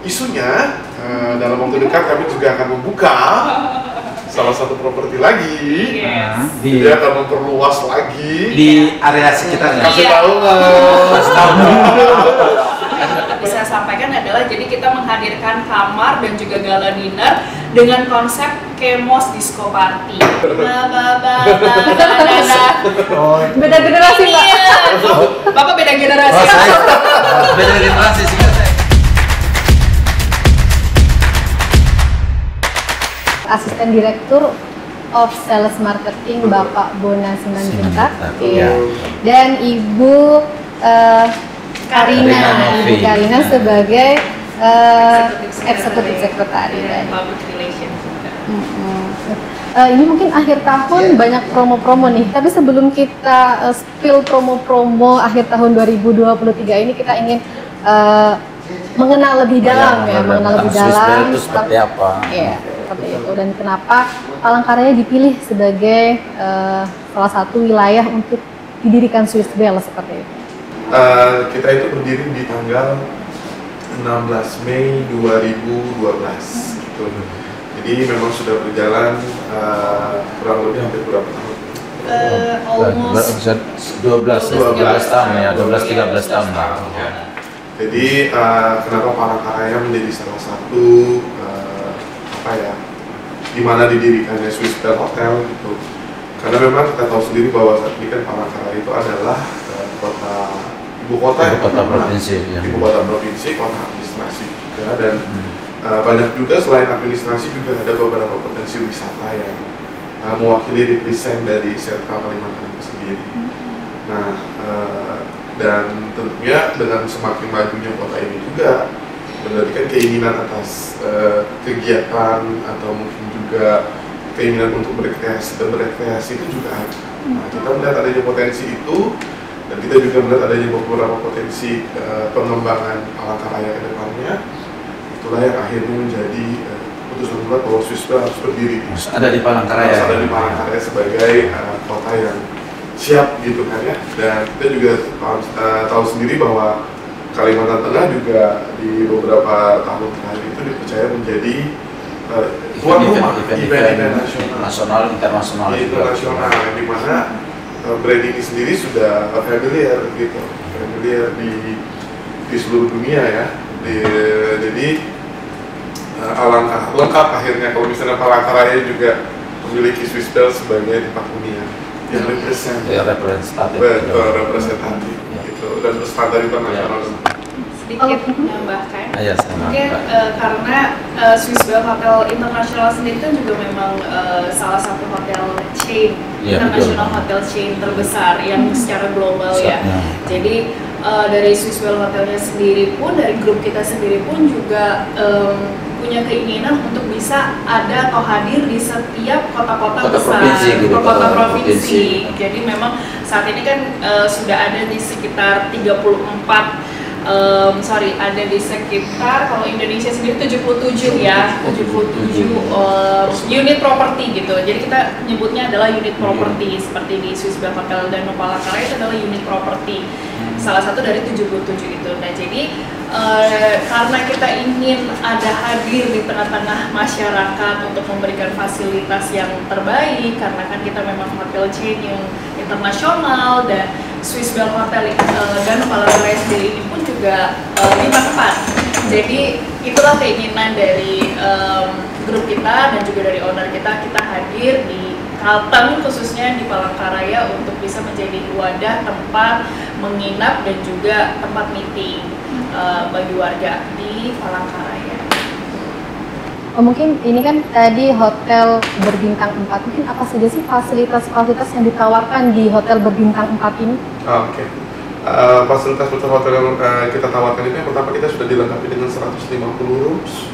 isunya dalam waktu dekat kami juga akan membuka salah satu properti lagi. Dia akan memperluas lagi di area sekitarnya. Kasih tahu Bisa sampaikan adalah jadi kita menghadirkan kamar dan juga gala dinner dengan konsep Kemos Disco Party. Beda generasi, Mbak. Bapak beda generasi. Beda generasi sih. Asisten Direktur of Sales Marketing Bapak Bona Simanjuntak, dan Ibu Karina sebagai Eksekutif Sekretari dan Public Relations. Ini mungkin akhir tahun banyak promo-promo nih, tapi sebelum kita spill promo-promo akhir tahun 2023 ini, kita ingin mengenal lebih dalam mengenal lebih dalam itu seperti apa. Iya, seperti itu. Dan kenapa Palangkaraya dipilih sebagai salah satu wilayah untuk didirikan Swiss Bell seperti itu. Kita itu berdiri di tanggal 16 Mei 2012 gitu. Jadi memang sudah berjalan kurang lebih hampir berapa tahun? Almost 12 tahun ya, 12-13 tahun lah. Jadi kenapa Palangkaraya menjadi salah satu di mana didirikannya Swiss Bell Hotel gitu. Karena memang kita tahu sendiri bahwa saat ini kan Palangkaraya itu adalah ibu kota provinsi, kota administrasi juga, dan banyak juga selain administrasi juga ada beberapa potensi wisata yang mewakili represent dari Sentral Kalimantan itu sendiri. Nah, dan tentunya dengan semakin majunya kota ini juga berarti kan keinginan atas kegiatan atau mungkin juga keinginan untuk berekreasi itu juga ada. Nah, kita melihat adanya potensi itu, dan kita juga melihat adanya beberapa potensi pengembangan Palangkaraya ke depannya. Itulah yang akhirnya menjadi keputusan bulat bahwa Swiss Bell harus berdiri. Ada di Palangkaraya. Harus ada di Palangkaraya sebagai kota yang siap gitu kan ya. Dan kita juga tahu sendiri bahwa Kalimantan Tengah juga di beberapa tahun terakhir itu dipercaya menjadi tuan rumah event-event nasional, internasional, di mana brand ini sendiri sudah familiar gitu, di seluruh dunia ya. Jadi alangkah lengkap akhirnya kalau misalnya Palangkaraya juga memiliki Swiss Bell sebagai tempat hunian yang representatif gitu, dan berstandar internasional. Sedikit menambahkan, mungkin karena Swiss Bell Hotel Internasional sendiri kan juga memang salah satu hotel chain, international hotel chain terbesar yang secara global ya. Jadi dari Swiss Bell Hotelnya sendiri pun, dari grup kita sendiri pun juga punya keinginan untuk bisa ada atau hadir di setiap kota-kota besar, kota provinsi. Jadi memang saat ini kan sudah ada di sekitar 34 ada di sekitar, kalau Indonesia sendiri 77 ya, 77 unit properti gitu. Jadi kita nyebutnya adalah unit properti, seperti di Swiss Bell Hotel dan Palangkaraya itu adalah unit properti, salah satu dari 77 itu. Nah jadi karena kita ingin ada hadir di tengah-tengah masyarakat untuk memberikan fasilitas yang terbaik, karena kan kita memang hotel chain yang internasional, dan Swiss Bell Hotel dan Palangkaraya sendiri ini pun juga 5 tempat. Jadi itulah keinginan dari grup kita dan juga dari owner kita hadir di Kalteng, khususnya di Palangkaraya, untuk bisa menjadi wadah tempat menginap dan juga tempat meeting bagi warga di Palangkaraya. Mungkin ini kan tadi hotel berbintang 4, mungkin apa saja sih fasilitas-fasilitas yang ditawarkan di hotel berbintang 4 ini? Oke. Fasilitas hotel yang kita tawarkan itu, yang pertama kita sudah dilengkapi dengan 150 rooms,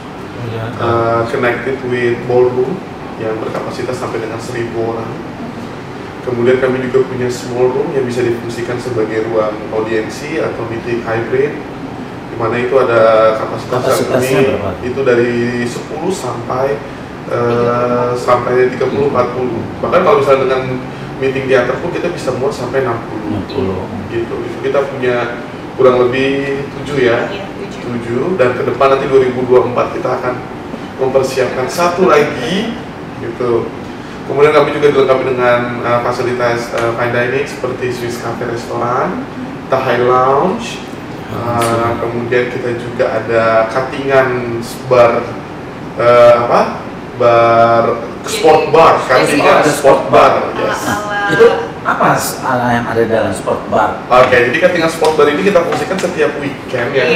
connected with ballroom yang berkapasitas sampai dengan 1000 orang. Kemudian kami juga punya small room yang bisa difungsikan sebagai ruang audiensi atau meeting hybrid, di mana itu ada kapasitas ini itu dari 10 sampai 30-40. Bahkan kalau misalnya dengan meeting theater pun kita bisa muat sampai 60 gitu. Itu kita punya kurang lebih 7 ya. 2007 dan ke depan nanti 2024 kita akan mempersiapkan satu lagi gitu. Kemudian kami juga dilengkapi dengan fasilitas fine dining seperti Swiss Cafe Restoran, Thai Lounge, kemudian kita juga ada cuttingan bar sport bar kan, jadi kan ada sport bar. Yes. Itu apa yang ada dalam sport bar? Oke, jadi cuttingan sport bar ini kita fungsikan setiap weekend ya,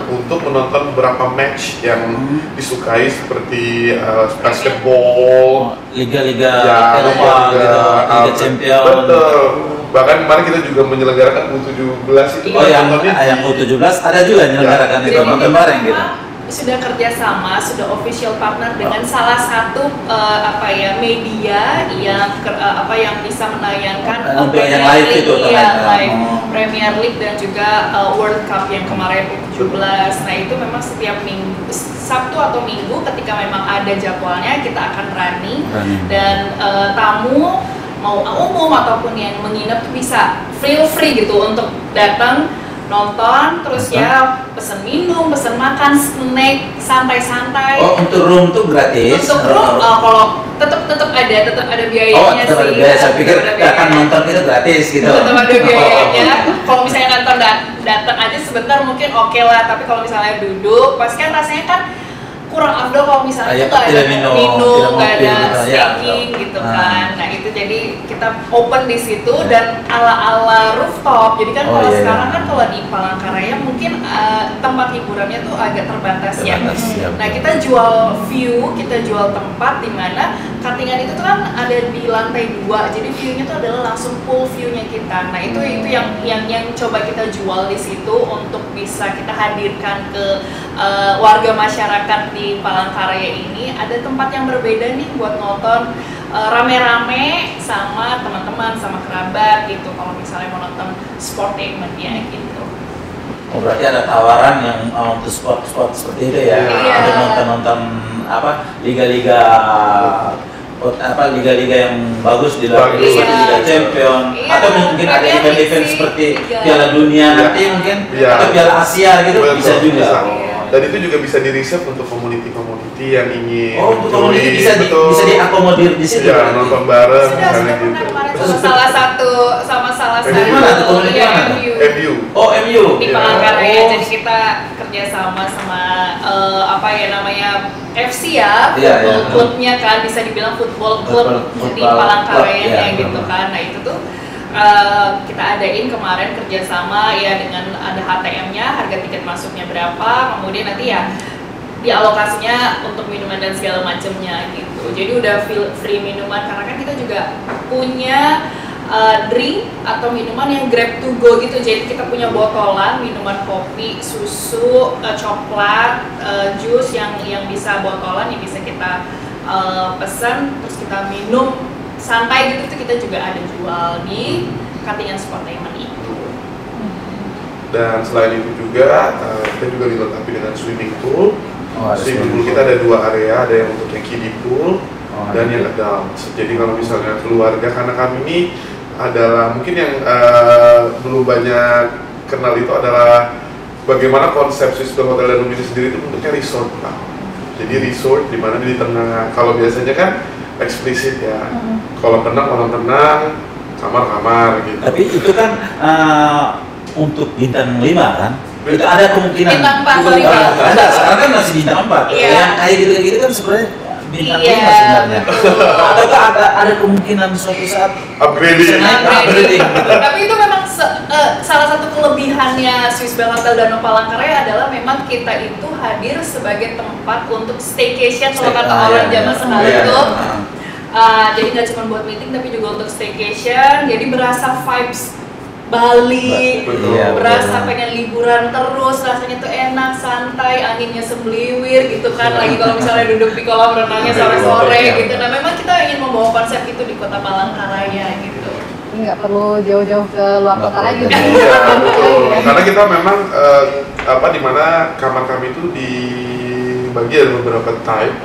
untuk menonton beberapa match yang disukai seperti basketball, liga-liga ya, Eropa, gitu, Liga Champion. Betul. Bahkan kemarin kita juga menyelenggarakan U17 itu. Oh, yang U17 ada juga menyelenggarakan itu nonton bareng gitu. Sudah kerjasama, sudah official partner dengan salah satu media yang bisa menayangkan yang live itu live Premier League dan juga World Cup yang kemarin U17. Nah itu memang setiap minggu, Sabtu atau Minggu ketika memang ada jadwalnya kita akan running dan tamu mau umum ataupun yang menginap tuh bisa free gitu untuk datang nonton, terus ya pesen minum, pesen makan, snack, santai-santai. Oh, untuk room tuh gratis? Untuk room, kalau tetap ada biayanya. Oh, tetap ada biaya. Saya pikir akan nonton itu gratis gitu. Tetap ada biayanya. Kalau misalnya nonton datang aja sebentar mungkin oke lah, tapi kalau misalnya duduk, pasti kan rasanya kan kurang afdol kalau misalnya nggak ada minum, nggak ada snacking gitu kan. Nah itu jadi kita open di situ dan ala rooftop. Jadi kan kalau sekarang kan kalau di Palangkaraya mungkin tempat hiburannya tuh agak terbatas ya. Nah kita jual view, kita jual tempat di mana cuttingan itu tuh kan ada di lantai 2. Jadi view-nya tuh adalah langsung full view-nya kita. Nah itu yang coba kita jual di situ untuk bisa kita hadirkan ke warga masyarakat di Palangkaraya ini. Ada tempat yang berbeda nih buat nonton rame-rame sama teman-teman, sama kerabat gitu kalau misalnya mau nonton sportainment ya gitu. Oh berarti ada tawaran yang untuk sport seperti itu ya? Ada nonton liga-liga yang bagus di luar negeri seperti Liga Champion atau mungkin ada event-event seperti Piala Dunia nanti mungkin atau Piala Asia gitu bisa juga. Dan itu juga bisa di-reserve untuk community yang ingin untuk community bisa diakomodir di situ. Ya, nonton bareng misalnya gitu. Sama salah satu MU. Oh, MU. Di Palangkaraya. Jadi kita kerjasama sama FC ya, football klubnya kan, bisa dibilang football klub di Palangkaraya gitu kan. Nah itu tuh kita adain kemarin kerjasama ya dengan ada HTM-nya, harga tiket masuknya berapa, kemudian nanti ya dialokasinya untuk minuman dan segala macamnya gitu. Jadi udah free minuman karena kan kita juga punya drink atau minuman yang grab to go gitu. Jadi kita punya botolan minuman kopi, susu, coklat, jus yang bisa botolan yang bisa kita pesan terus kita minum santai gitu, kita juga ada jual di cuttingan sportainment itu. Dan selain itu juga kita juga dilengkapi dengan swimming pool. Swimming pool kita ada 2 area, ada yang untuk yang kiddie pool dan yang adult. Jadi kalau misalnya keluarga, karena kami ini adalah mungkin yang belum banyak kenal itu adalah bagaimana konsep Swiss Bell Hotel dan Room ini sendiri itu bentuknya resort Pak. Jadi resort di mana di tengah, kalau biasanya kan eksplisit ya, kolam renang, kamar gitu. Tapi itu kan untuk bintang 5 kan? Itu ada kemungkinan bintang 4 ada, sekarang kan masih bintang 4 yang kayak gitu kan sebenarnya bintang 5 sebenarnya. Ataukah ada kemungkinan suatu saat upgrading gitu. Tapi itu memang salah satu kelebihannya Swiss Bell Hotel Danau Palangkaraya adalah memang kita itu hadir sebagai tempat untuk staycation kalau kata orang zaman sekarang itu. Jadi nggak cuma buat meeting tapi juga untuk staycation. Jadi berasa vibes Bali, berasa pengen liburan terus, rasanya tuh enak, santai, anginnya sembliwir gitu kan. Lagi kalau misalnya duduk di kolam renangnya sore-sore gitu. Nah memang kita ingin membawa konsep itu di Kota Palangkaraya gitu. Nggak perlu jauh-jauh ke luar kota lagi. Iya, karena kita memang di mana kamar kami itu dibagi ada beberapa type.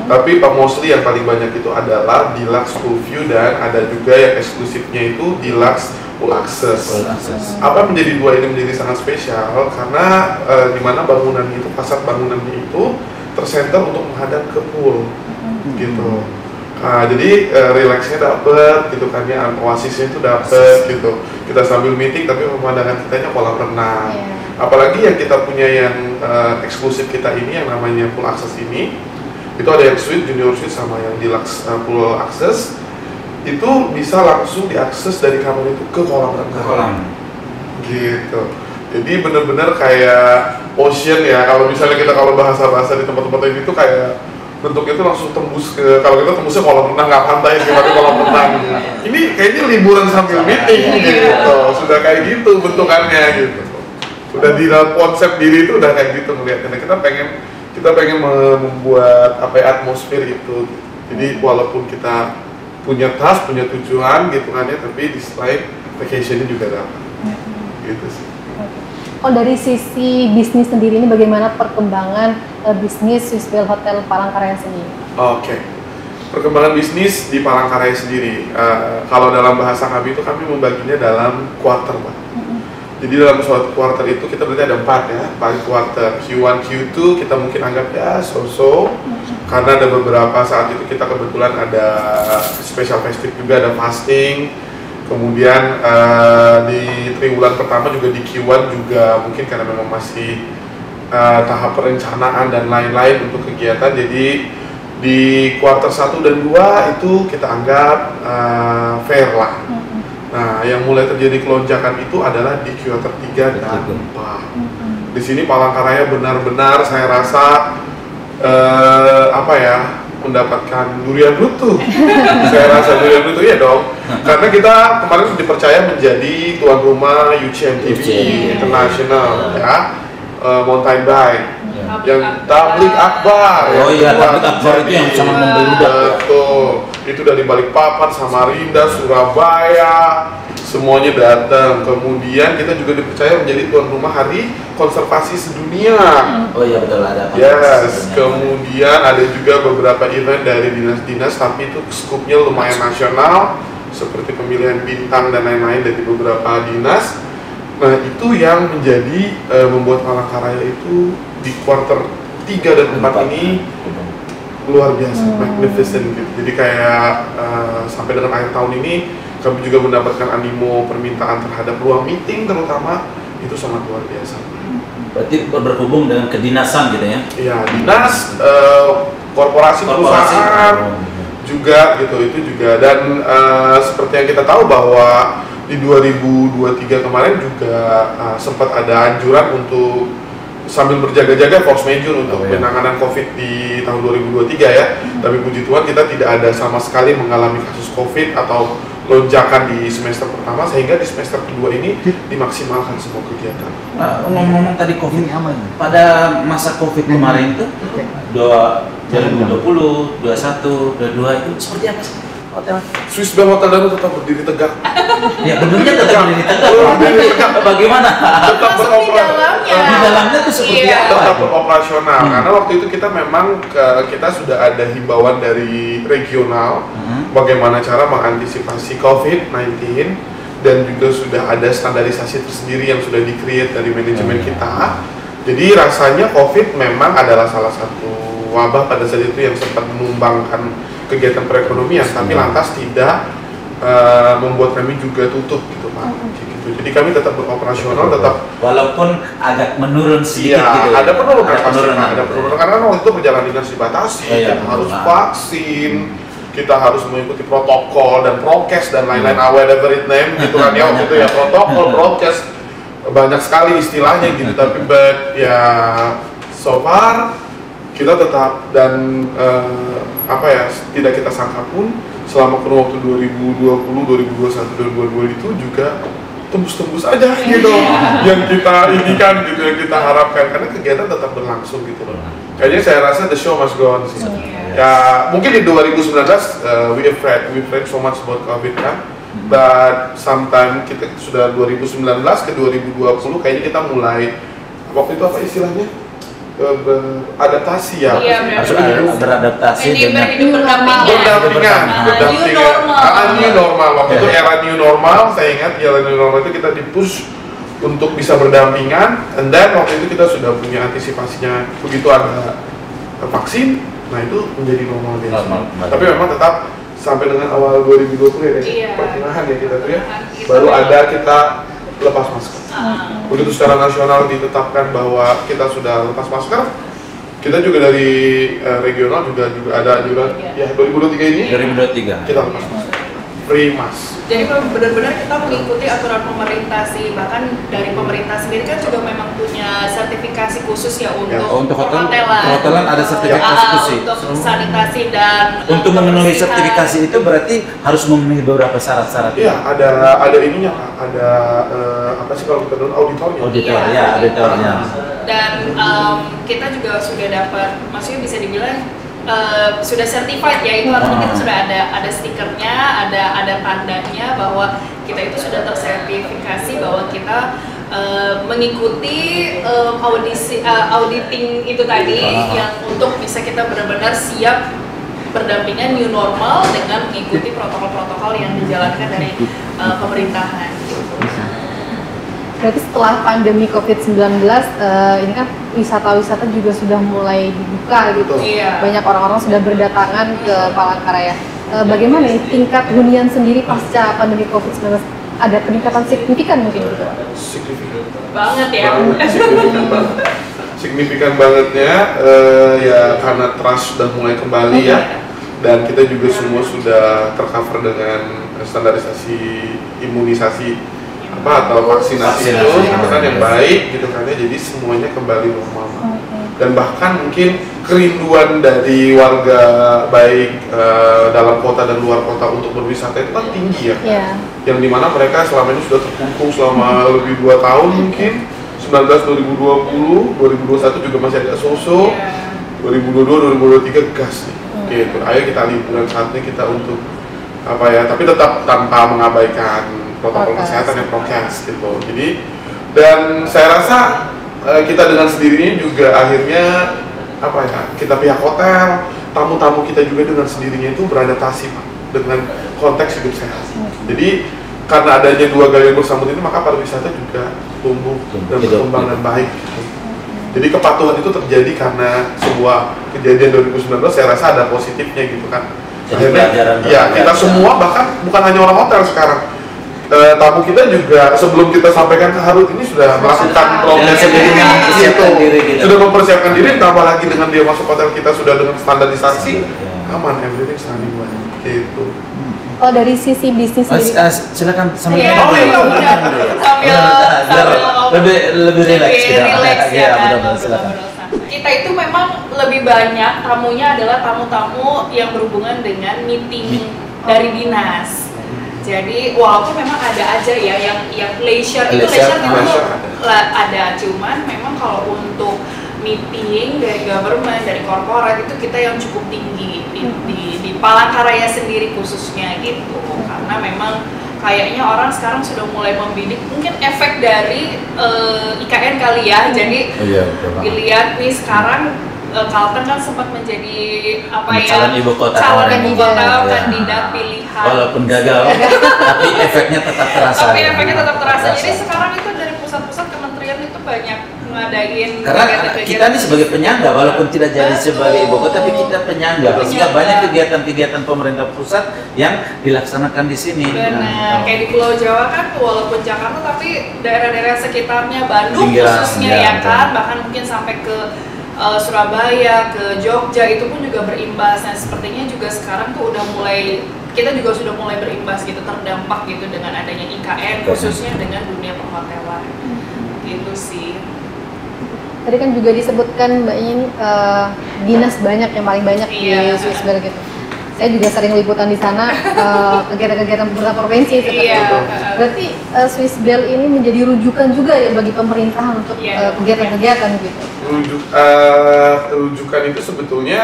Tapi mostly yang paling banyak itu adalah deluxe full view dan ada juga yang eksklusifnya itu deluxe full access. Apa menjadi dua ini menjadi sangat spesial karena di mana bangunannya itu, fasad bangunannya itu tersenter untuk menghadap ke pool gitu. Jadi relaxnya dapet gitu kan ya, oasisnya itu dapet gitu. Kita sambil meeting tapi pemandangan kitanya kolam renang. Apalagi yang kita punya yang eksklusif kita ini yang namanya full access ini, itu ada yang suite, junior suite sama yang deluxe full access. Itu bisa langsung diakses dari kamar itu ke kolam renang. Gitu. Jadi bener-bener kayak ocean ya. Kalau misalnya kita bahasa-bahasa di tempat-tempat ini tuh kayak bentuknya itu langsung tembus ke, kalau kita tembusnya kolam renang, nggak pantai, tapi kolam renang. Ini kayaknya liburan sambil meeting gitu, sudah kayak gitu bentukannya gitu. Udah di dalam konsep diri itu udah kayak gitu ngeliatnya. Kita pengen membuat atmosfer itu. Jadi walaupun kita punya task, punya tujuan gitu kan ya, tapi di selain vacationnya juga dapat. Gitu sih. Oh, dari sisi bisnis sendiri ini bagaimana perkembangan bisnis Swiss Bell Hotel Palangkaraya sendiri? Oke. Perkembangan bisnis di Palangkaraya sendiri, kalau dalam bahasa kami itu kami membaginya dalam quarter, Pak. Jadi dalam suatu quarter itu kita berarti ada 4 quarter. Q1, Q2 kita mungkin anggap ya so-so, karena ada beberapa saat itu kita kebetulan ada special festive juga, ada fasting. Kemudian di triwulan pertama juga di Q1 juga mungkin karena memang masih tahap perencanaan dan lain-lain untuk kegiatan. Jadi di kuartal 1 dan 2 itu kita anggap fair lah. Nah, yang mulai terjadi kelonjakan itu adalah di kuartal 3 dan 4. Di sini Palangkaraya benar-benar saya rasa mendapatkan durian runtuh. Saya rasa durian runtuh ya dong. Karena kita kemarin dipercaya menjadi tuan rumah UCMTV International ya, mountain bike. Yang Tablik Akbar. Oh iya, Tablik Akbar itu yang sangat membeludak. Betul. Itu dari Balikpapan, Samarinda, Surabaya, semuanya datang. Kemudian kita juga dipercaya menjadi tuan rumah Hari Konservasi Sedunia. Oh iya betul, ada. Yes. Kemudian ada juga beberapa event dari dinas-dinas, tapi itu skupnya lumayan nasional, seperti pemilihan bintang dan lain-lain dari beberapa dinas. Nah, itu yang menjadi membuat Palangkaraya itu di kuartal 3 dan 4 ini luar biasa, magnificent gitu. Jadi kayak sampai dengan akhir tahun ini kami juga mendapatkan animo permintaan terhadap ruang meeting terutama, itu sangat luar biasa. Berarti berhubung dengan kedinasan gitu ya? Iya, dinas, korporasi perusahaan juga gitu, itu juga. Dan seperti yang kita tahu bahwa di 2023 kemarin juga sempat ada anjuran untuk sambil berjaga-jaga force majeure untuk penanganan COVID di tahun 2023 ya. Tapi puji Tuhan kita tidak ada sama sekali mengalami kasus COVID atau lonjakan di semester pertama, sehingga di semester kedua ini dimaksimalkan semua kegiatan. Ngomong-ngomong tadi COVID, pada masa COVID kemarin itu 2020, 21, 22 itu seperti apa sih hotel? Swiss Bell Hotel Danau tetap berdiri tegak. Ya benernya tetap berdiri tegak. Bagaimana? Tetap beroperasional. Di dalamnya tuh seperti apa? Tetap beroperasional. Karena waktu itu kita memang kita sudah ada himbauan dari regional bagaimana cara mengantisipasi COVID-19, dan juga sudah ada standarisasi tersendiri yang sudah di-create dari manajemen kita. Jadi rasanya COVID memang adalah salah satu wabah pada saat itu yang sempat menumbangkan kegiatan perekonomian, tapi lantas tidak membuat kami juga tutup gitu Pak. Gitu. Jadi kami tetap beroperasional, tetap walaupun agak menurun sedikit gitu. Ada penurunan karena waktu itu perjalanan dinas dibatasi, kita harus vaksin, kita harus mengikuti protokol dan prokes dan lain-lain, whatever it name gitu kan ya, waktu itu ya protokol, prokes, banyak sekali istilahnya gitu. Tapi ya so far kita tetap, dan tidak kita sangka pun selama kurun waktu 2020, 2021, 2022 itu juga tembus-tembus aja gitu yang kita inginkan gitu, yang kita harapkan, karena kegiatan tetap berlangsung gitu loh. Kayaknya saya rasa the show must go on sih. Ya mungkin di 2019 we afraid so much about COVID kan, but sometime kita sudah 2019 ke 2020 kayaknya kita mulai, waktu itu apa istilahnya? beradaptasi ya. Iya, harus beradaptasi dengan berdampingan. New normal. Waktu itu era new normal, saya ingat era new normal itu kita di-push untuk bisa berdampingan, and then waktu itu kita sudah punya antisipasinya. Begitu ada vaksin, nah itu menjadi normal biasa. Tapi memang tetap sampai dengan awal 2020 ya, pertengahan ya kita tuh ya, baru ada kita lepas masker. Begitu secara nasional ditetapkan bahwa kita sudah lepas masker, kita juga dari regional juga ada juga ya 2023 ini 2023 kita lepas masker, free mask. Jadi benar-benar kita mengikuti aturan pemerintah sih, bahkan dari pemerintah sendiri kan juga memang punya sertifikasi khusus ya untuk perhotelan ada sertifikasi khusus untuk sanitasi dan untuk memenuhi sertifikasi itu berarti harus memenuhi beberapa syarat-syarat. Iya, ada ininya Kak, ada apa sih kalau kita bilang auditornya. Dan kita juga sudah dapat, maksudnya bisa dibilang sudah certified ya, itu artinya kita sudah ada stikernya, ada tandanya bahwa kita itu sudah tersertifikasi bahwa kita mengikuti auditing itu tadi yang untuk bisa kita benar-benar siap berdampingan new normal dengan mengikuti protokol-protokol yang dijalankan dari pemerintahan. Berarti setelah pandemi COVID-19, ini kan wisata-wisata juga sudah mulai dibuka gitu. Iya. Banyak orang-orang sudah berdatangan ke Palangkaraya. Bagaimana nih tingkat hunian sendiri pasca pandemi COVID-19? Ada peningkatan signifikan mungkin gitu? Signifikan banget ya. Signifikan bangetnya ya karena trust sudah mulai kembali ya. Dan kita juga semua sudah tercover dengan standarisasi imunisasi atau vaksinasi itu kan yang baik gitu kan ya, jadi semuanya kembali normal. Dan bahkan mungkin kerinduan dari warga baik dalam kota dan luar kota untuk berwisata itu kan tinggi ya. Yang dimana mereka selama ini sudah terkungkung selama lebih 2 tahun mungkin, 2020, 2021 juga masih ada so-so, 2022, 2023 gas nih. Gitu. Ayo kita liburan saatnya kita untuk apa ya, tapi tetap tanpa mengabaikan protokol kesehatan yang prokes gitu. Jadi dan saya rasa kita dengan sendirinya juga akhirnya apa ya, kita pihak hotel, tamu-tamu kita juga dengan sendirinya itu beradaptasi Pak dengan konteks hidup sehat. Jadi karena adanya 2 gaya bersambut ini maka pariwisata juga tumbuh dan berkembang dan baik. Jadi kepatuhan itu terjadi karena sebuah kejadian 2019, saya rasa ada positifnya gitu kan. Akhirnya ya kita semua, bahkan bukan hanya orang hotel sekarang, tamu kita juga sebelum kita sampaikan ke Harut ini sudah melakukan proses gitu. Sudah mempersiapkan diri, tambah lagi dengan dia masuk hotel kita sudah dengan standarisasi, aman, everything running well gitu. Oh, dari sisi bisnis sendiri. Silakan sambil lebih rileks ya. Kita itu memang lebih banyak tamunya adalah tamu-tamu yang berhubungan dengan meeting dari dinas. Jadi walaupun memang ada aja ya yang leisure itu ada, cuman memang kalau untuk meeting dari government, dari korporat itu kita yang cukup tinggi di Palangkaraya sendiri khususnya gitu, karena memang kayaknya orang sekarang sudah mulai membidik, mungkin efek dari IKN kali ya. Jadi dilihat nih sekarang Kalteng kan sempat menjadi calon ibu kota kandidat pilihan, walaupun gagal tapi efeknya tetap terasa. Jadi sekarang itu dari pusat-pusat kementerian itu banyak ngadain karena kita nih sebagai penyangga, walaupun tidak jadi sebagai ibu kota tapi kita penyangga. Sehingga banyak kegiatan-kegiatan pemerintah pusat yang dilaksanakan di sini. Benar, kayak di Pulau Jawa kan walaupun Jakarta tapi daerah-daerah sekitarnya, Bandung khususnya ya kan, bahkan mungkin sampai ke Surabaya, ke Jogja itu pun juga berimbas. Nah sepertinya juga sekarang tuh kita juga sudah mulai berimbas gitu, terdampak gitu dengan adanya IKN khususnya dengan dunia perhotelan gitu sih. Tadi kan juga disebutkan Mbak ini dinas banyak, yang paling banyak di Swiss Bell gitu. Saya juga sering liputan di sana, kegiatan-kegiatan pemerintah provinsi seperti itu. Berarti Swiss Bell ini menjadi rujukan juga ya bagi pemerintah untuk kegiatan-kegiatan gitu. Rujukan itu sebetulnya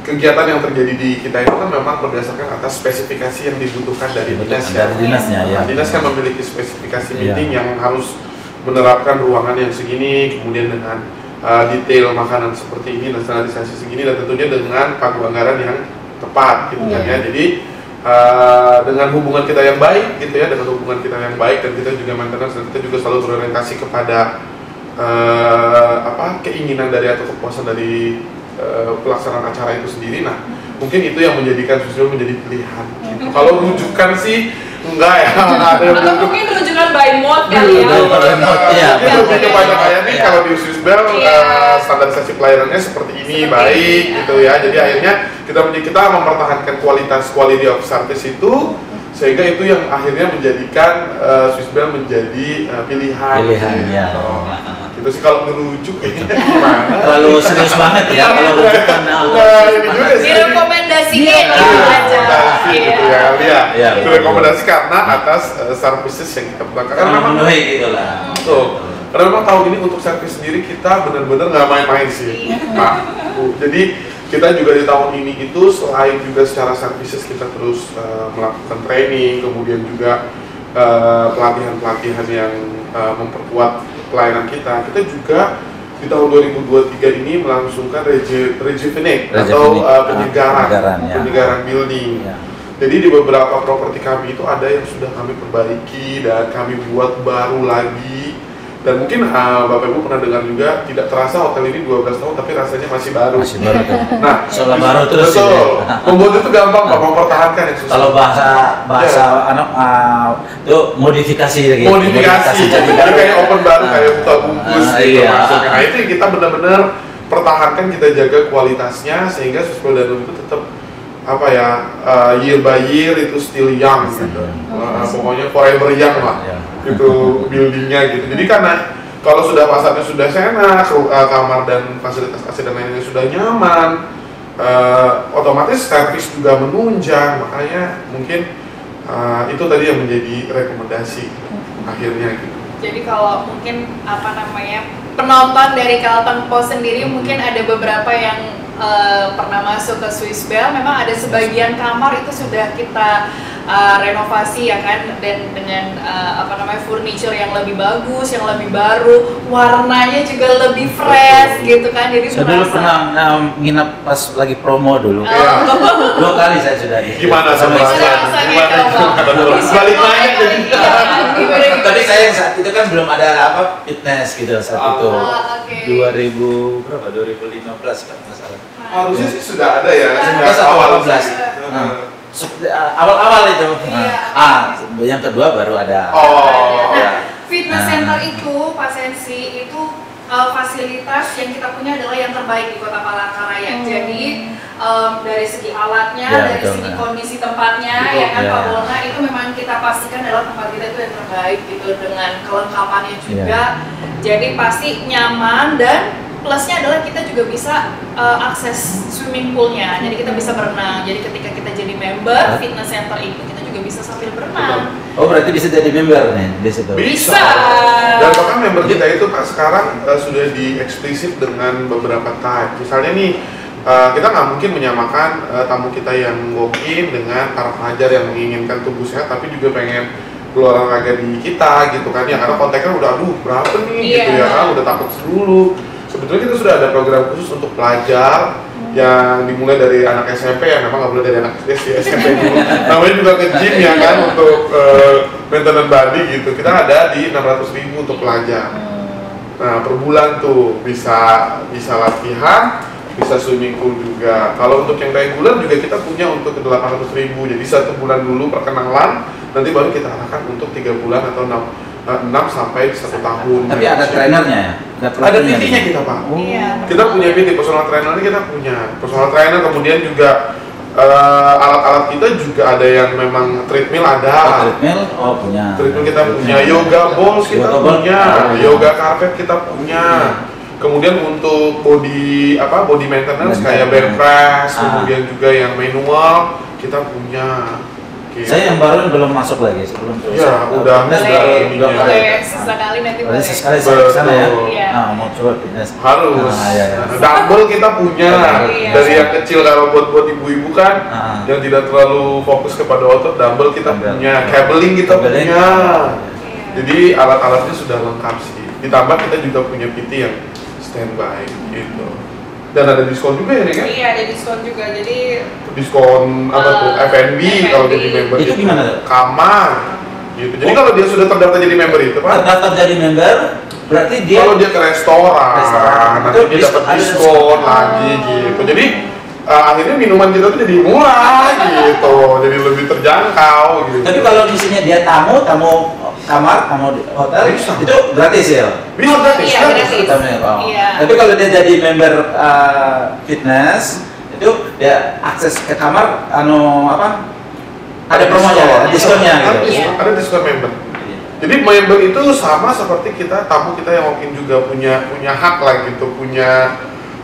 kegiatan yang terjadi di kita itu kan memang berdasarkan atas spesifikasi yang dibutuhkan dari dinas. Dari dinasnya ya. Dinas kan memiliki spesifikasi meeting yang harus menerapkan ruangan yang segini, kemudian dengan detail makanan seperti ini dan standarisasi segini, dan tentunya dengan pagu anggaran yang tepat gitu kan ya. Jadi dengan hubungan kita yang baik gitu ya, dengan hubungan kita yang baik, dan kita juga maintenance, dan kita juga selalu berorientasi kepada keinginan dari atau kepuasan dari pelaksanaan acara itu sendiri. Nah, mungkin itu yang menjadikan Swiss Bell menjadi pilihan gitu. Kalau rujukan sih enggak ya, atau mungkin rujukan by mode kali ya. Itu lebih kepada kayak nih, kalau di Swiss Bell standarisasi pelayanannya seperti ini baik gitu ya. Jadi akhirnya kita mempertahankan quality of service itu, sehingga itu yang akhirnya menjadikan Swiss Bell menjadi pilihan. Ya. Itu sih kalau merujuk gimana? Terlalu serius banget ya kalau rujukan. Ini juga sih. Direkomendasikan gitu ya. Direkomendasi karena atas services yang kita belakang. Karena memang memenuhi gitu lah. Karena memang tahun ini untuk service sendiri kita benar-benar nggak main-main sih. Jadi kita juga di tahun ini itu selain juga secara services kita terus melakukan training, kemudian juga pelatihan-pelatihan yang memperkuat pelayanan kita juga di tahun 2023 ini melangsungkan rejuvenate atau penyegaran building. Jadi di beberapa properti kami itu ada yang sudah kami perbaiki dan kami buat baru lagi. Dan mungkin Bapak Ibu pernah dengar juga, tidak terasa hotel ini 12 tahun tapi rasanya masih baru. Nah, soal baru terus. Betul. Membuat itu gampang, Pak, mempertahankan yang susah. Kalau bahasa itu modifikasi lagi. Modifikasi. Jadi kayak open baru, kayak buka bungkus gitu maksudnya. Nah, itu yang kita benar-benar pertahankan, kita jaga kualitasnya sehingga Swiss Bell Danum itu tetap year by year itu still young gitu. Pokoknya forever young lah. Itu buildingnya gitu. Jadi karena kalau sudah pasarnya sudah enak, kamar dan fasilitas AC dan lainnya sudah nyaman, otomatis servis juga menunjang. Makanya mungkin itu tadi yang menjadi rekomendasi akhirnya gitu. Jadi kalau mungkin penonton dari Carlton Post sendiri mungkin ada beberapa yang pernah masuk ke Swiss Bell, memang ada sebagian kamar itu sudah kita renovasi ya kan, dan dengan furniture yang lebih bagus, yang lebih baru, warnanya juga lebih fresh gitu kan. Jadi saya dulu pernah nginap pas lagi promo dulu. 2 kali saya sudah di. Gimana sama balik lagi jadi. Tapi saya saat itu kan belum ada fitness gitu saat itu. 2015 kalau nggak salah. Harusnya sih sudah ada ya. Awal 15. Awal-awal itu. Yang kedua baru ada. Fitness center itu, Pak Sensi, itu fasilitas yang kita punya adalah yang terbaik di Kota Palangkaraya. Jadi dari segi alatnya, dari segi kondisi tempatnya, Pak Bona, itu memang kita pastikan adalah tempat kita itu yang terbaik gitu, dengan kelengkapannya juga. Jadi pasti nyaman, dan plusnya adalah kita juga bisa akses swimming poolnya, jadi kita bisa berenang. Jadi ketika kita jadi member fitness center itu, kita juga bisa sambil berenang. Oh, berarti bisa jadi member nih di situ? Bisa. Dan bahkan member kita itu Pak sekarang sudah di-eksplisit dengan beberapa type. Misalnya nih, kita nggak mungkin menyamakan tamu kita yang walk-in dengan para pelajar yang menginginkan tubuh sehat tapi juga pengen berolahraga di kita gitu kan ya, karena konteksnya udah berapa nih gitu ya kan, udah takut dulu. Sebetulnya kita sudah ada program khusus untuk pelajar yang dimulai dari anak SMP, yang memang nggak boleh dari anak SD, SMP dulu. Namanya juga ke gym ya kan, untuk maintenance body gitu. Kita ada di 600.000 untuk pelajar. Nah, per bulan tuh bisa latihan, bisa swimming pool juga. Kalau untuk yang reguler juga kita punya untuk 800.000. Jadi 1 bulan dulu perkenalan, nanti baru kita arahkan untuk 3 bulan atau 6 sampai 1 tahun. Tapi ada trainernya ya? Ada PT-nya kita Pak. Kita punya PT, personal trainer kita punya. Personal trainer, kemudian juga alat-alat kita juga ada yang memang treadmill ada. Treadmill? Oh, punya. Treadmill kita punya, yoga balls kita punya, yoga carpet kita punya. Kemudian untuk body maintenance kayak bench press, kemudian juga yang manual kita punya. Saya yang baru belum masuk lagi sebelum terus. Ya, udah sesekali nanti boleh. Sesekali saya kesana ya. Mau coba fitness. Harus. Dumbbell kita punya. Dari yang kecil kalau buat ibu-ibu kan, yang tidak terlalu fokus kepada otot, dumbbell kita punya. Cabling kita punya. Jadi alat-alatnya sudah lengkap sih. Ditambah kita juga punya PT yang standby gitu. Dan ada diskon juga ya, kan? Iya, ada diskon juga. Jadi diskon apa tuh? F&B kalau jadi member. Itu gimana? Kamar. Gitu. Jadi kalau dia sudah terdaftar jadi member itu, Pak. Terdaftar jadi member, berarti dia kalau dia ke restoran nanti dia dapat diskon lagi gitu. Jadi akhirnya minuman kita tuh jadi murah gitu, jadi lebih terjangkau gitu. Tapi kalau di sini dia tamu kamar, tamu hotel itu gratis ya? Bisa gratis. Iya, gratis. Iya. Tapi kalau dia jadi member fitness itu dia akses ke kamar ada promonya, ada diskonnya gitu. Ada diskon member. Jadi member itu sama seperti tamu kita yang walk-in juga punya hak lah gitu,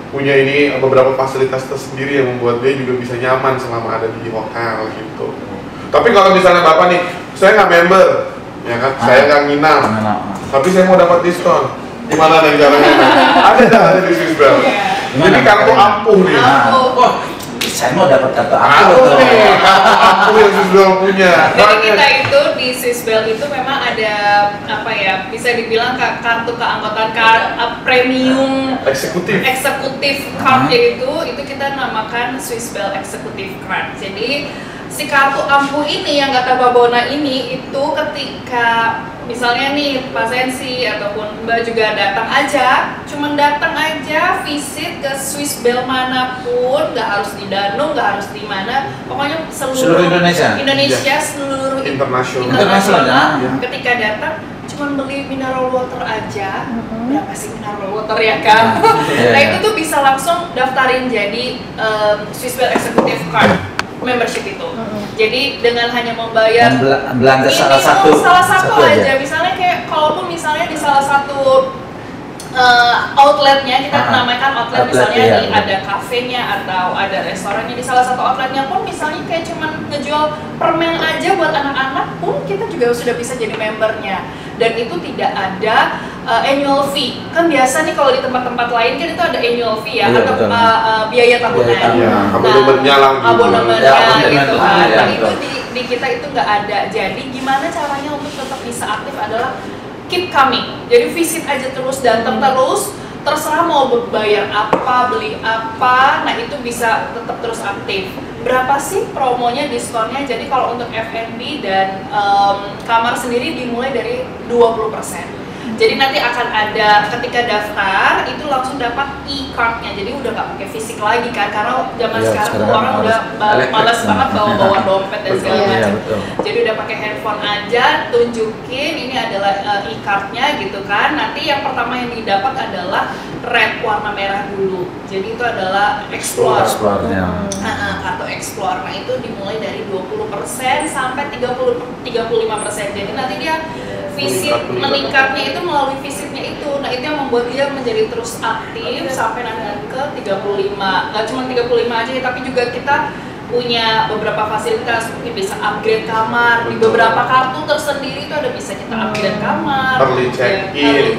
punya ini beberapa fasilitas tersendiri yang membuat dia juga bisa nyaman selama ada di hotel gitu. Tapi kalau misalnya Bapak nih, saya nggak member, ya kan, saya nggak nginap, tapi saya mau dapat diskon, gimana nih caranya? Ada di Swissbell. Jadi kartu ampuh nih. Saya mau dapat kartu ampuh nih, kartu ampuh yang Swissbell punya. Jadi kita itu di Swissbell itu memang ada bisa dibilang kartu keanggotaan premium eksekutif card itu kita namakan Swissbell Executive Card. Jadi si kartu ampuh ini yang kata Mbak Bona ini itu ketika misalnya nih Pak Sensi ataupun Mbak juga datang aja visit ke Swissbell manapun, nggak harus di Danung, nggak harus di mana, pokoknya seluruh Indonesia seluruh internasional. Ketika datang cuma beli mineral water aja, berapa sih mineral water ya kan? Nah itu tuh bisa langsung daftarin jadi Swissbell Executive Card membership itu. Jadi dengan hanya membayar belanja salah satu aja. Misalnya kayak kalaupun misalnya di salah satu outletnya, kita namakan outlet misalnya ada kafenya atau ada restorannya, di salah satu outletnya pun misalnya kayak cuman ngejual permen aja buat anak-anak pun kita juga sudah bisa jadi membernya. Dan itu tidak ada annual fee. Kan biasa nih kalau di tempat-tempat lain kan itu ada annual fee ya, atau biaya tahunan. Abonemennya gitu kan. Nah itu di kita itu nggak ada. Jadi gimana caranya untuk tetap bisa aktif adalah keep coming. Jadi visit aja terus, datang terus, terserah mau bayar apa, beli apa, nah itu bisa tetap terus aktif. Berapa sih promonya, diskonnya? Jadi kalau untuk F&B dan kamar sendiri dimulai dari 20%. Jadi nanti akan ada ketika daftar itu langsung dapat e-cardnya, jadi udah nggak pakai fisik lagi kan, karena zaman sekarang orang udah malas banget bawa dompet dan segala macam. Jadi udah pakai handphone aja, tunjukin ini adalah e-cardnya gitu kan. Nanti yang pertama yang didapat adalah red warna merah dulu. Jadi itu adalah explore. Kartu explore. Nah itu dimulai dari 20% sampai 35%. Jadi nanti dia visit meningkatnya itu melalui visitnya itu. Nah itu yang membuat dia menjadi terus aktif sampai nanti ke 35. Gak cuma 35 aja, tapi juga kita punya beberapa fasilitas, mungkin bisa upgrade kamar. Di beberapa kartu tersendiri itu ada bisa kita upgrade kamar, early check-in,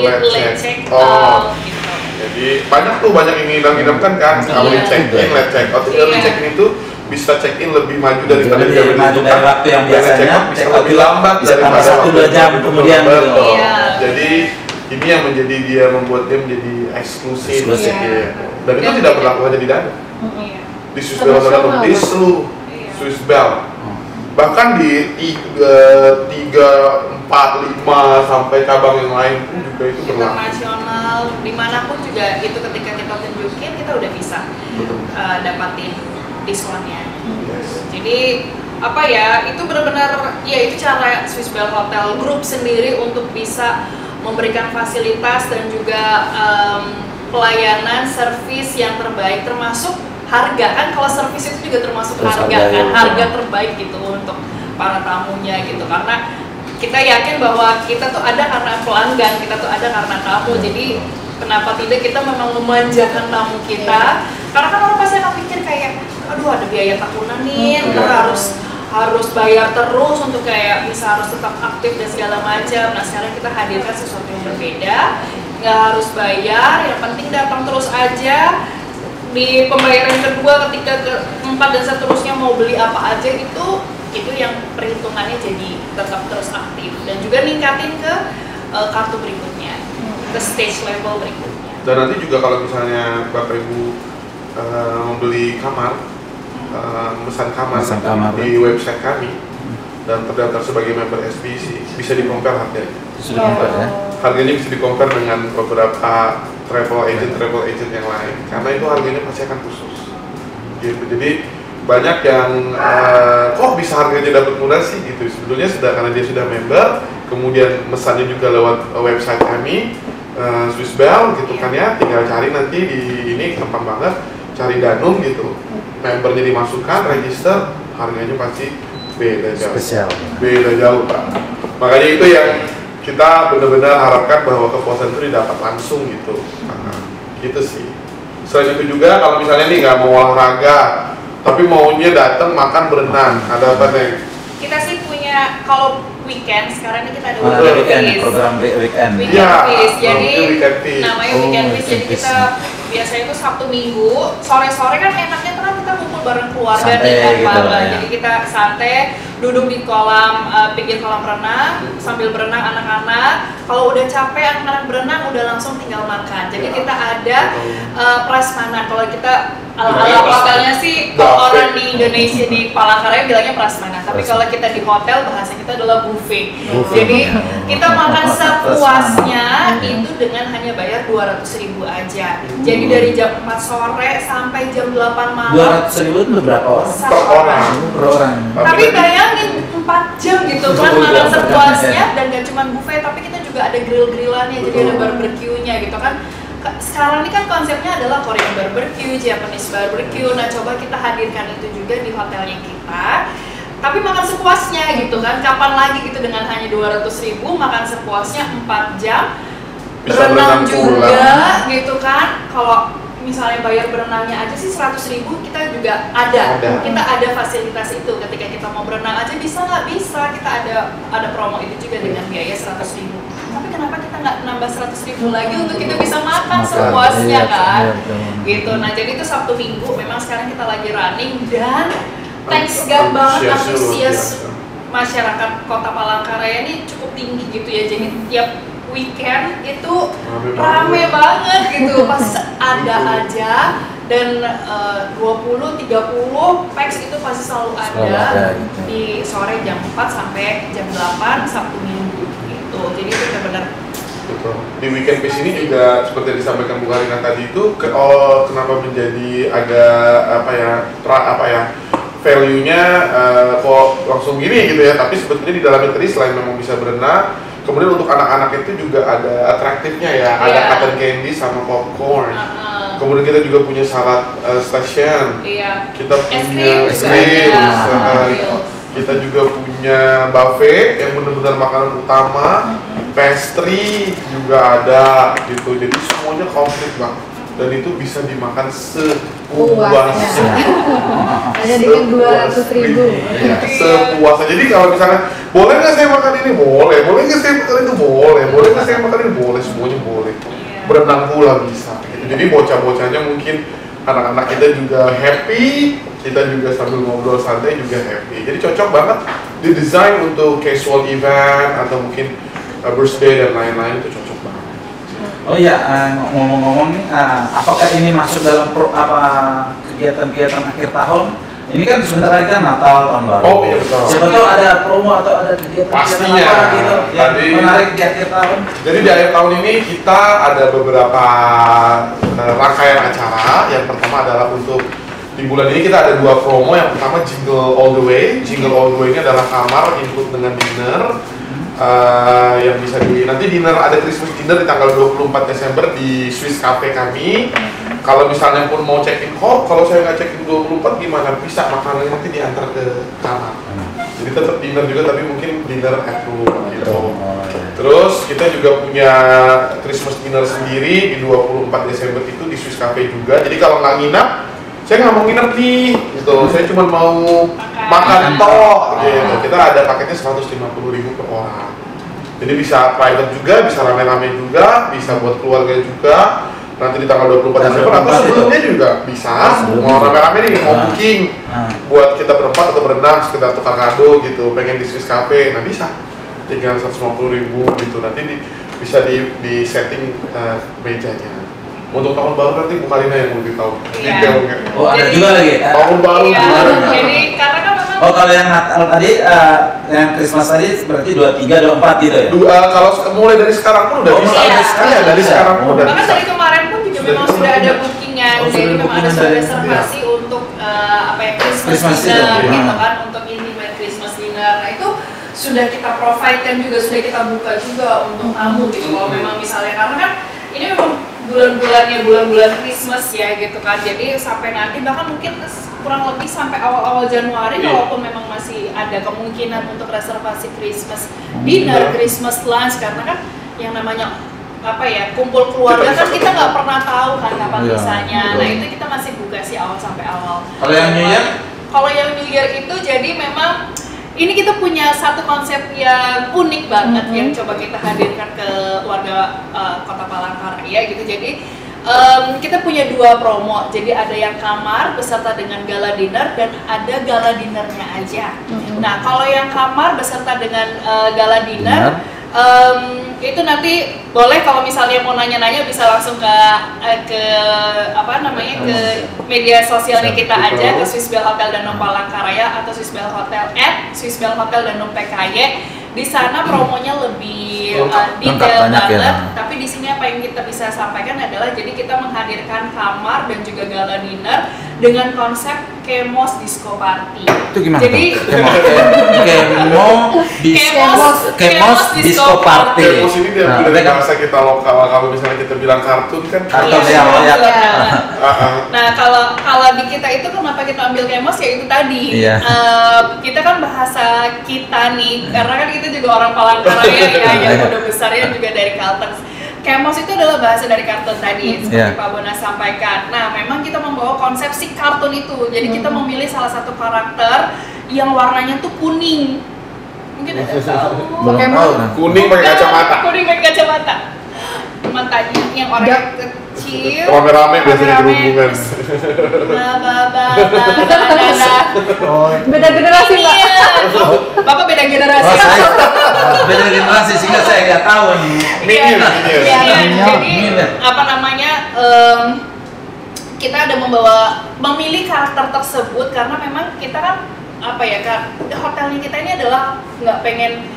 late check-out gitu. Jadi banyak yang ngidam-ngidamkan kan, early check-in, late check-out. Early check-in itu bisa check-in lebih maju daripada dari waktu yang biasanya bisa lebih lambat daripada 1-2 jam kemudian. Jadi ini yang menjadi dia membuat dia menjadi eksklusif. Dan itu tidak berlaku hanya di Danung. Di Swissbell Danung, di seluruh Swissbell. Bahkan di 3, 4, 5 sampai cabang yang lain pun juga itu berlaku. Internasional, dimanapun juga itu ketika kita tunjukin kita udah bisa dapatin diskonnya. Jadi itu benar-benar itu cara Swissbell Hotel Group sendiri untuk bisa memberikan fasilitas dan juga pelayanan servis yang terbaik, termasuk harga kan. Kalau servis itu juga termasuk harga kan, harga terbaik gitu untuk para tamunya gitu, karena kita yakin bahwa kita tuh ada karena pelanggan, kita tuh ada karena tamu. Jadi kenapa tidak kita memang memanjakan tamu kita, karena kan orang pasti akan pikir kayak aduh ada biaya tahunan nih, harus bayar terus untuk kayak bisa harus tetap aktif dan segala macam. Nah sekarang kita hadirkan sesuatu yang berbeda, nggak harus bayar, yang penting datang terus aja. Di pembayaran kedua, ketika keempat dan seterusnya mau beli apa aja itu itu yang perhitungannya jadi tetap terus aktif dan juga ningkatin ke kartu berikutnya, ke stage level berikutnya. Dan nanti juga kalau misalnya Bapak Ibu membeli kamar, memesan kamar di website kami dan terdaftar sebagai member SPC, bisa di-compare harganya. Harganya bisa di-compare dengan beberapa travel agent yang lain, karena itu harganya pasti akan khusus. Gitu. Jadi banyak yang kok bisa harganya dapat murah sih gitu. Sebetulnya sudah karena dia sudah member, kemudian mesannya juga lewat website kami Swiss Bell gitu kan ya, tinggal cari nanti di ini gampang banget, cari Danum gitu, membernya dimasukkan, register, harganya pasti beda jauh. Spesial. Beda jauh Pak. Makanya itu yang kita benar-benar harapkan bahwa kepuasan itu didapat langsung gitu. Gitu sih. Selain itu juga kalau misalnya nih nggak mau olahraga, tapi maunya datang makan berenang, ada apa nih? Kita sih punya kalau weekend, sekarang ini kita ada weekend feast. Program weekend. Weekend feast. Jadi weekend feast. namanya weekend feast. Jadi kita biasanya itu Sabtu Minggu, sore-sore kan enaknya kan kita kumpul bareng keluarga nih kan gitu, ya. Jadi kita santai, duduk di kolam, pinggir kolam renang, sambil berenang anak-anak. Kalau udah capek anak-anak berenang, udah langsung tinggal makan. Jadi kita ada prasmanan. Kalau kita ala-ala hotelnya sih, kalau orang di Indonesia di Palangkaraya bilangnya prasmanan. Tapi kalau kita di hotel bahasa kita adalah buffet. Jadi kita makan sepuasnya itu dengan hanya bayar 200.000 aja. Jadi dari jam 4 sore sampai jam 8 malam. 200.000 itu berapa orang? Per orang. Tapi bayangin 4 jam gitu kan makan sepuasnya, dan gak cuma buffet tapi kita juga ada grill-grillannya, jadi ada barbecue-nya gitu kan. Sekarang ini kan konsepnya adalah Korean barbecue, Japanese barbecue. Nah coba kita hadirkan itu juga di hotelnya kita. Tapi makan sepuasnya gitu kan. Kapan lagi gitu dengan hanya 200.000 makan sepuasnya 4 jam. Berenang juga gitu kan. Kalau misalnya bayar berenangnya aja sih 100.000, kita juga ada. Kita ada fasilitas itu. Ketika kita mau berenang aja bisa nggak? Bisa. Kita ada promo itu juga dengan biaya 100.000. Tapi kenapa kita nggak nambah 100.000 lagi untuk kita bisa makan sepuasnya kan? Gitu. Nah jadi itu Sabtu Minggu. Memang sekarang kita lagi running dan thanks God banget antusias masyarakat Kota Palangkaraya ini cukup tinggi gitu ya. Jadi tiap weekend itu rame banget gitu, pas ada aja. Dan 20-30 packs itu pasti selalu ada di sore jam 4 sampai jam 8 Sabtu Minggu gitu. Jadi itu benar-benar betul. Di weekend pass ini juga seperti yang disampaikan Bu Karina tadi itu kenapa menjadi agak value-nya kok langsung gini gitu ya. Tapi sebetulnya di dalamnya tadi selain memang bisa berenang, kemudian untuk anak-anak itu juga ada atraktifnya ya, ada cotton candy sama popcorn. Kemudian kita juga punya salad station. Kita punya es krim. Kita juga punya buffet yang benar-benar makanan utama, pastry juga ada gitu. Jadi semuanya komplit banget. Dan itu bisa dimakan sepuasnya. Hanya dengan 200.000. Ya, sepuasnya. Jadi kalau misalnya boleh nggak saya makan ini? Boleh. Boleh nggak saya makan itu? Boleh. Boleh nggak saya makan ini? Boleh. Semuanya boleh. Berenang pula bisa. Gitu. Jadi bocah-bocahnya mungkin anak-anak kita juga happy, kita juga sambil ngobrol santai juga happy. Jadi cocok banget didesain untuk casual event atau mungkin birthday dan lain-lain, itu cocok banget. Oh ya, ngomong-ngomong nih, apakah ini masuk dalam kegiatan-kegiatan akhir tahun? Ini kan sebentar lagi kan Natal, tahun baru. Oh iya betul. Siapa tahu ada promo atau ada kegiatan apa gitu yang menarik di akhir tahun? Jadi di akhir tahun ini kita ada beberapa rangkaian acara. Yang pertama adalah untuk di bulan ini kita ada 2 promo. Yang pertama Jingle All The Way. Jingle All The Way ini adalah kamar include dengan dinner. Yang bisa nanti dinner, ada Christmas dinner di tanggal 24 Desember di Swiss Cafe kami. Kalau misalnya pun mau check-in, kalau saya nggak check-in 24 gimana? Bisa, makanannya nanti diantar ke kamar. Jadi tetap dinner juga, tapi mungkin dinner at home gitu. Terus kita juga punya Christmas dinner sendiri di 24 Desember itu di Swiss Cafe juga. Jadi kalau nggak nginap, saya nggak mau nginep nih, gitu. Saya cuma mau makan tok, gitu. Kita ada paketnya 150.000 per orang. Jadi bisa private juga, bisa rame-rame juga, bisa buat keluarga juga. nanti di tanggal 24 Desember atau sebelumnya juga bisa. Mau rame-rame nih mau booking buat kita berempat atau berenam sekedar tukar kado gitu, pengen di Swiss Cafe, nah bisa. Tinggal 150.000 gitu, nanti bisa di setting mejanya. Untuk tahun baru nanti Bu Karina yang lebih tahu detailnya. Oh, ada juga lagi. Tahun baru gimana? Jadi karena kan memang kalau yang Natal tadi, yang Christmas tadi berarti 23, 24 gitu ya? Kalau mulai dari sekarang pun udah bisa. Iya, dari sekarang pun udah bahkan bisa. dari kemarin pun juga memang sudah ada bookingan, jadi memang ada sudah reservasi untuk Christmas dinner gitu kan, untuk intimate Christmas dinner. Nah itu sudah kita provide dan juga sudah kita buka juga untuk tamu gitu. Kalau memang misalnya karena kan ini memang bulan-bulan Christmas ya gitu kan, jadi sampai nanti bahkan mungkin kurang lebih sampai awal-awal Januari walaupun memang masih ada kemungkinan untuk reservasi Christmas dinner, Christmas lunch, karena kan yang namanya kumpul keluarga kan kita nggak pernah tahu kan kapan bisanya. Nah itu kita masih buka sih awal sampai awal. Kalau yang New Year? Kalau yang New Year itu jadi memang ini kita punya satu konsep yang unik banget yang coba kita hadirkan ke warga Kota Palangkaraya gitu. Jadi kita punya 2 promo. Jadi ada yang kamar beserta dengan gala dinner dan ada gala dinernya aja. Nah kalau yang kamar beserta dengan gala dinner itu nanti boleh kalau misalnya mau nanya-nanya bisa langsung ke media sosialnya kita aja, ke Swiss Bell Hotel Danau Palangkaraya atau Swiss Bell Hotel @SwissBellHotel Danau PKY. Di sana promonya lebih detail banget, tapi di sini apa yang kita bisa sampaikan adalah jadi kita menghadirkan kamar dan juga gala dinner dengan konsep Kemos Disco Party. Itu gimana? Jadi Kemos Disco Party. Kemos ini dia dari bahasa kita lokal, kalau misalnya kita bilang kartun kan. Nah kalau di kita itu kenapa kita ambil Kemos ya itu tadi. Kita kan bahasa kita nih, karena kan kita juga orang Palangkaraya ya, yang udah besarnya juga dari Kalteng. Kemos itu adalah bahasa dari kartun tadi, seperti Pak Bonas sampaikan. Nah, memang kita membawa konsep si kartun itu. Jadi kita memilih salah satu karakter yang warnanya tuh kuning. Mungkin ada tahu. Kuning pakai kacamata. Kuning pakai kacamata. Matanya yang orangnya kecil. Rame-rame biasanya berhubungan. Beda generasi Mbak. Bapak beda generasi. Beda generasi sehingga saya nggak tahu nih. Jadi kita ada memilih karakter tersebut karena memang kita kan hotelnya kita ini adalah nggak pengen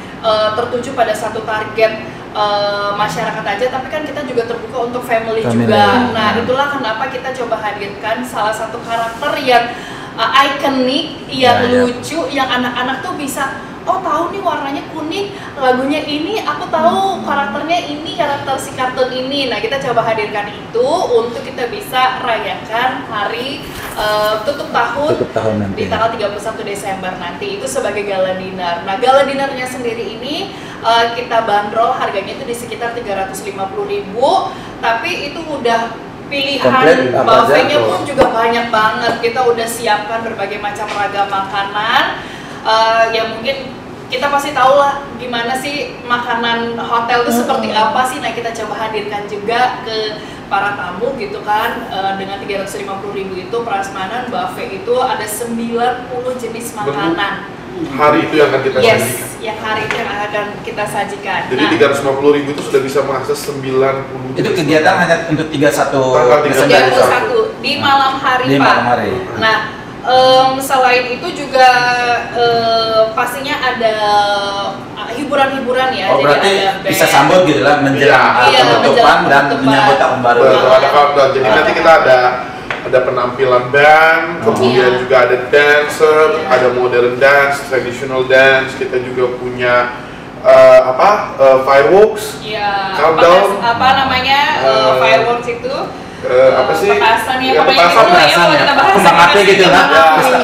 tertuju pada satu target masyarakat aja, tapi kan kita juga terbuka untuk family juga. Nah itulah kenapa kita coba hadirkan salah satu karakter yang ikonik, yang lucu, yang anak-anak tuh bisa tahu nih warnanya kuning, lagunya ini, aku tahu karakternya ini, karakter si kartun ini. Nah kita coba hadirkan itu untuk kita bisa rayakan hari tutup tahun di tanggal 31 Desember nanti, itu sebagai gala dinner. Nah gala dinernya sendiri ini kita bandrol harganya itu di sekitar 350.000, tapi itu udah pilihan buffetnya pun juga banyak banget. Kita udah siapkan berbagai macam ragam makanan. Ya mungkin kita pasti tahu lah gimana sih makanan hotel itu seperti apa sih. Nah kita coba hadirkan juga ke para tamu gitu kan, dengan 350.000 itu prasmanan buffet itu ada 90 jenis makanan. Hari itu yang akan kita sajikan. Yang hari itu yang akan kita sajikan. Jadi 350.000 itu sudah bisa mengakses 90. Itu kegiatan hanya untuk 31 di malam hari, Pak. Nah, selain itu juga pastinya ada hiburan-hiburan ya. Jadi berarti ada band. bisa sambut gitu lah menjelang penutupan dan menyambut tahun baru. Ada countdown. Jadi nanti kita ada penampilan band, kemudian juga ada dancer, ada modern dance, traditional dance. Kita juga punya fireworks, countdown. Fireworks itu? Petasan ya, petasan ya, kembang api gitu kan,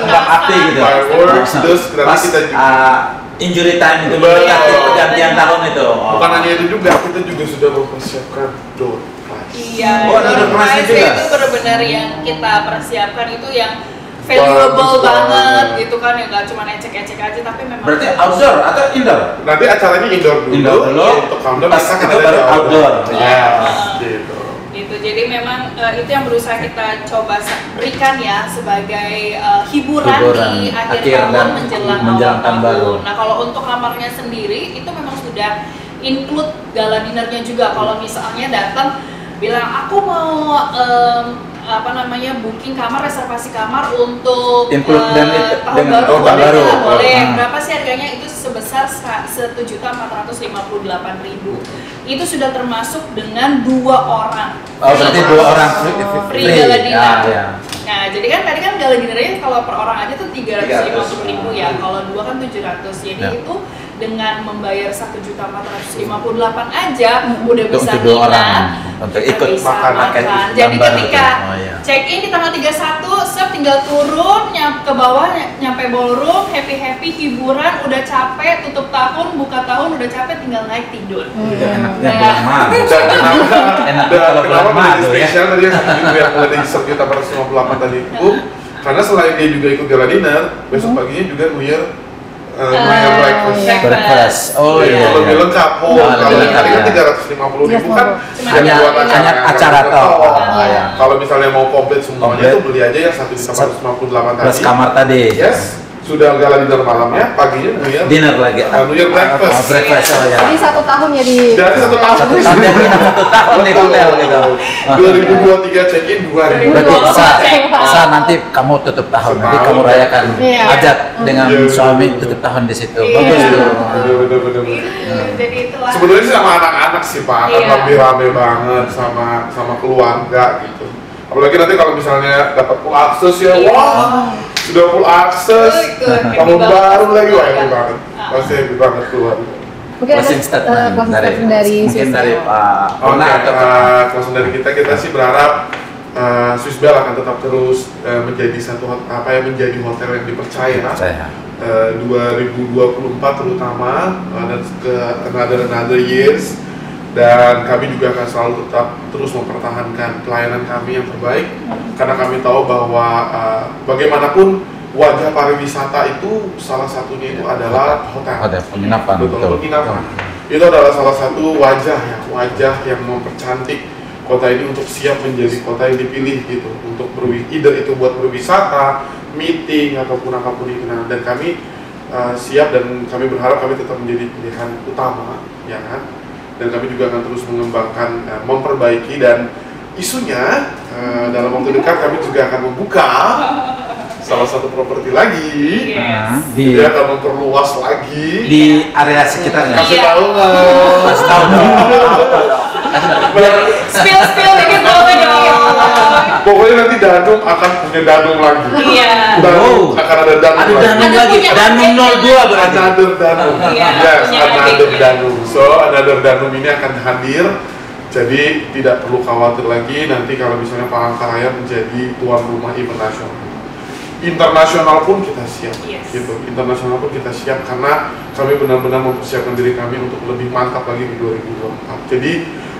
kembang api gitu. Fireworks, terus nanti kita juga injury time itu pergantian tahun itu. Bukan hanya itu juga, kita juga sudah mempersiapkan door prize. Door prize itu benar-benar yang kita persiapkan itu yang valuable banget gitu kan, ya nggak cuma ecek-ecek aja, tapi memang. Berarti outdoor atau indoor? Nanti acaranya indoor dulu. Untuk countdown kita akan ada outdoor. Gitu. Jadi memang itu yang berusaha kita coba berikan ya sebagai hiburan di akhir tahun menjelang awal tahun. Nah kalau untuk kamarnya sendiri itu memang sudah include gala dinnernya juga. Kalau misalnya datang bilang aku mau booking kamar, reservasi kamar untuk tahun baru, boleh. Berapa sih harganya? Itu sebesar 1.458.000. Itu sudah termasuk dengan 2 orang. Oh, berarti 2 orang free gala dinner. Nah, jadi kan tadi kan gala dinnernya kalau per orang aja tuh 350.000 ya. Kalau 2 kan 700. Jadi itu dengan membayar 1.458 aja udah bisa nginap untuk ikut makan. Jadi ketika check in di tanggal 31, tinggal turun ke bawah nyampe ballroom, happy hiburan, udah capek tutup tahun, buka tahun udah capek, tinggal naik tidur. Enaknya bulan Maret. Enak kalau bulan Maret ya. Spesial tadi yang ada di 1.458 tadi. Karena selain dia juga ikut gala dinner, besok paginya juga New Year breakfast. Oh iya. Lebih lengkap. Kalau tadi kan 350.000 kan hanya acara toh. Kalau misalnya mau komplit semuanya tuh beli aja yang 1.458 tadi. Plus kamar tadi. Yes. Sudah gala dinner malamnya, paginya New Year dinner lagi. New Year breakfast. Jadi 1 tahun ya di. Jadi 1 tahun. 1 tahun di hotel gitu. 2023 check in 2000. Berarti nanti kamu tutup tahun, nanti kamu rayakan ajak dengan suami tutup tahun di situ. Bagus tuh. Bener. Jadi itulah. Sebenarnya sih sama anak-anak sih Pak, kan lebih rame banget sama keluarga gitu. Apalagi nanti kalau misalnya dapat full akses ya, wah sudah full akses, tahun baru lagi, wah happy banget, pasti happy banget keluar. Mungkin ada dari Pak. Closing dari kita sih berharap Swiss Bell akan tetap terus menjadi menjadi hotel yang dipercaya. 2024 terutama dan ke another years. Dan kami juga akan selalu tetap terus mempertahankan pelayanan kami yang terbaik karena kami tahu bahwa bagaimanapun wajah pariwisata itu salah satunya itu adalah hotel penginapan. Penginapan itu adalah salah satu wajah yang mempercantik kota ini untuk siap menjadi kota yang dipilih gitu untuk either itu buat berwisata, meeting ataupun apapun itu. Dan kami siap dan kami berharap kami tetap menjadi pilihan utama ya kan. Dan kami juga akan terus mengembangkan, memperbaiki dan isunya dalam waktu dekat kami juga akan membuka salah satu properti lagi, dia akan memperluas lagi di area sekitarnya. Kasih tahu nggak? Kasih tahu dong. Spill dikit dong. Pokoknya nanti Danum akan punya Danum lagi. Iya. Danum akan ada Danum lagi. Danum 02 berarti. Another Danum. Yes, another Danum. So another Danum ini akan hadir. Jadi tidak perlu khawatir lagi nanti kalau misalnya Palangkaraya menjadi tuan rumah event nasional. Internasional pun kita siap, gitu. Internasional pun kita siap karena kami benar-benar mempersiapkan diri kami untuk lebih mantap lagi di 2024. Jadi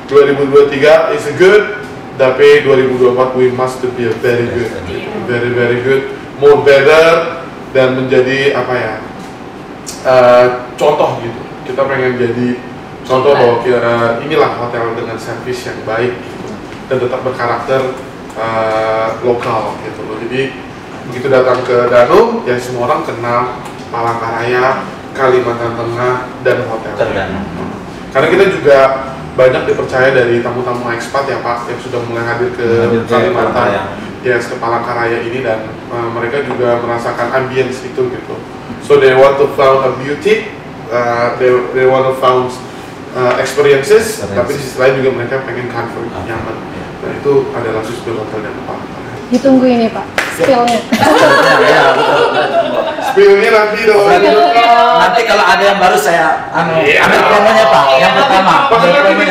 2023 is good. Tapi 2024 we must be very good, very good, more better dan menjadi contoh gitu. Kita pengen jadi contoh bahwa inilah hotel dengan servis yang baik gitu, dan tetap berkarakter lokal gitu loh. Jadi begitu datang ke Danum ya semua orang kenal Palangkaraya, Kalimantan Tengah dan hotel. Karena kita juga banyak dipercaya dari tamu-tamu ekspat ya Pak yang sudah mulai hadir ke Kalimantan ke Palangkaraya ini dan mereka juga merasakan ambience itu gitu. So they want to found a beauty, they want to found experiences, tapi di sisi lain juga mereka pengen comfort, nyaman. Nah itu adalah Swiss Bell Hotel dan Palangkaraya. Ditunggu ini Pak, spillnya. Spillnya nanti dong. Nanti kalau ada yang baru saya ambil promonya Pak, yang pertama. Maksudnya ini